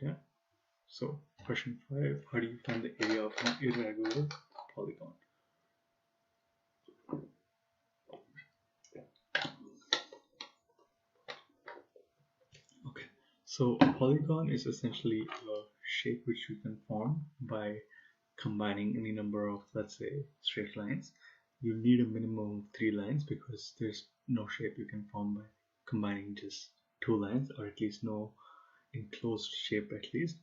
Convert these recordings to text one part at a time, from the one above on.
Okay, so question 5, how do you find the area of an irregular polygon? Okay, so a polygon is essentially a shape which you can form by combining any number of, let's say, straight lines. You need a minimum of 3 lines because there's no shape you can form by combining just 2 lines, or at least no enclosed shape at least.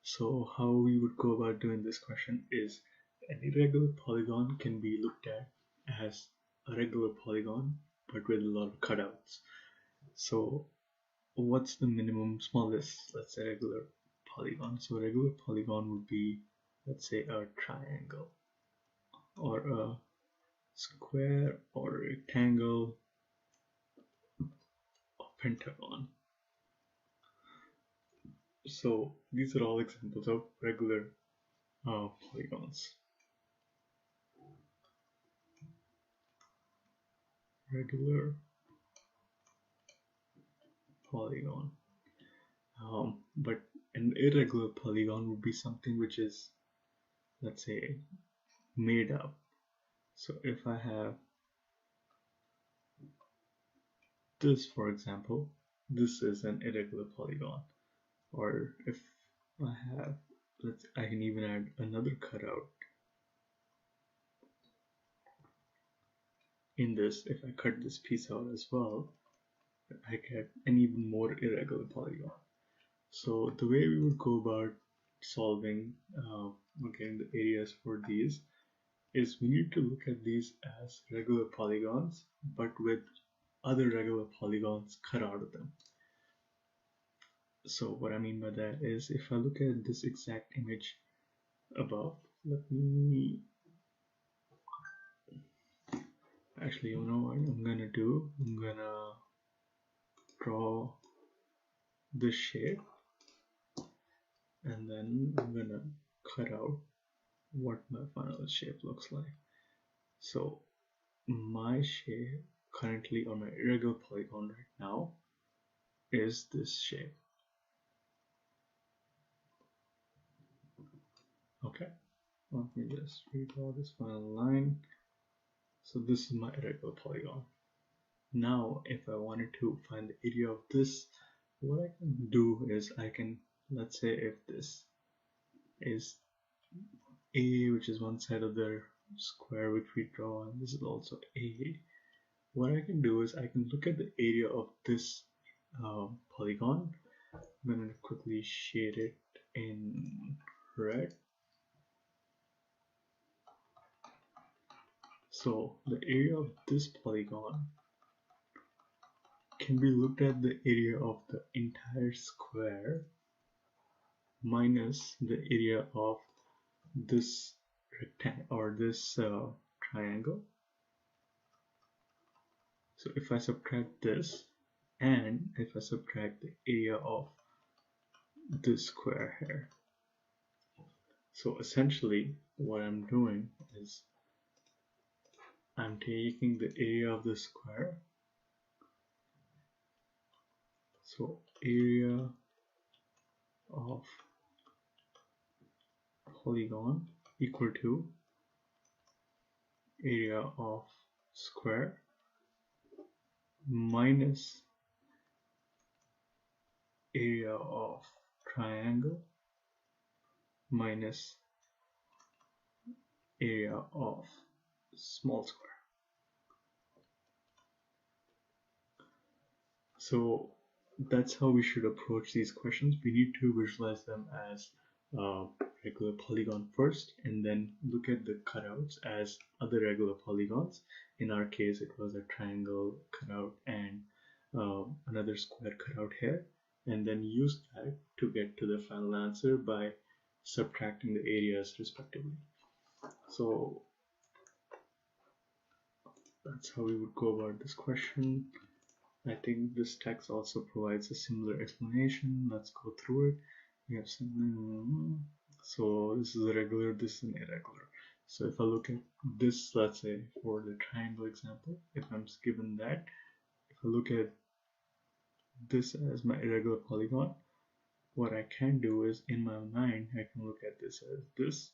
So how we would go about doing this question is an irregular polygon can be looked at as a regular polygon but with a lot of cutouts. So what's the minimum smallest, let's say, regular polygon? So a regular polygon would be, let's say, a triangle or a square or a rectangle or pentagon. So these are all examples of regular polygons. Regular polygon. But an irregular polygon would be something which is, let's say, made up. So if I have this, for example, this is an irregular polygon. Or if I have, I can even add another cutout in this. If I cut this piece out as well, I get an even more irregular polygon. So the way we would go about solving or getting the areas for these is we need to look at these as regular polygons but with other regular polygons cut out of them. So what I mean by that is, if I look at this exact image above, actually, you know what I'm gonna do? I'm gonna draw this shape and then I'm gonna cut out what my final shape looks like. So my shape currently, or my irregular polygon right now, is this shape. Okay, let me just redraw this final line. So this is my irregular polygon. Now if I wanted to find the area of this, what I can do is I can, let's say if this is A, which is one side of the square which we draw, and this is also A, what I can do is I can look at the area of this polygon. I'm going to quickly shade it in red. So the area of this polygon can be looked at the area of the entire square minus the area of this rectangle or this triangle. So if I subtract this and if I subtract the area of this square here, so essentially what I'm doing is I'm taking the area of the square, so area of polygon equal to area of square minus area of triangle minus area of small square. So that's how we should approach these questions. We need to visualize them as regular polygon first and then look at the cutouts as other regular polygons. In our case it was a triangle cutout and another square cutout here, and then use that to get to the final answer by subtracting the areas respectively. So that's how we would go about this question. I think this text also provides a similar explanation. Let's go through it. We have something. So this is a regular, this is an irregular. So if I look at this, let's say for the triangle example, if I'm given that, if I look at this as my irregular polygon, what I can do is, in my mind, I can look at this as this,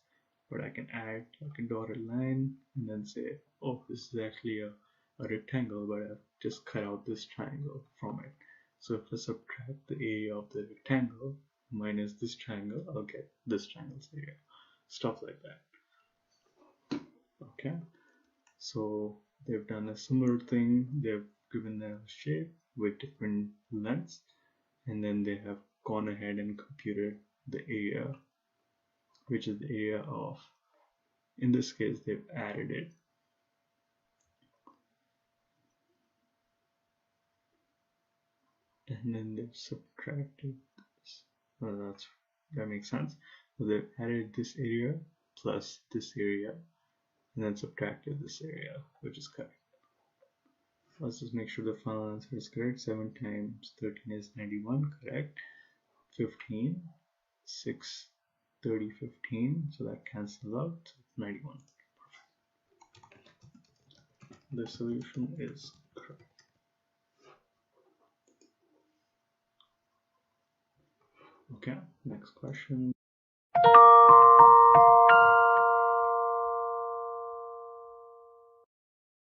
but I can add like a dotted line and then say, oh, this is actually a rectangle, but I've just cut out this triangle from it. So if I subtract the area of the rectangle minus this triangle, I'll get this triangle's area. Stuff like that. Okay, so they've done a similar thing. They've given a shape with different lengths, and then they have gone ahead and computed the area, which is the area of, in this case, they've added it. And then they've subtracted this. Well, that makes sense. So they've added this area plus this area, and then subtracted this area, which is correct. Let's just make sure the final answer is correct. 7 times 13 is 91, correct. 15, 6, 30, 15, so that cancels out, so it's 91. Perfect. The solution is correct. Okay, next question.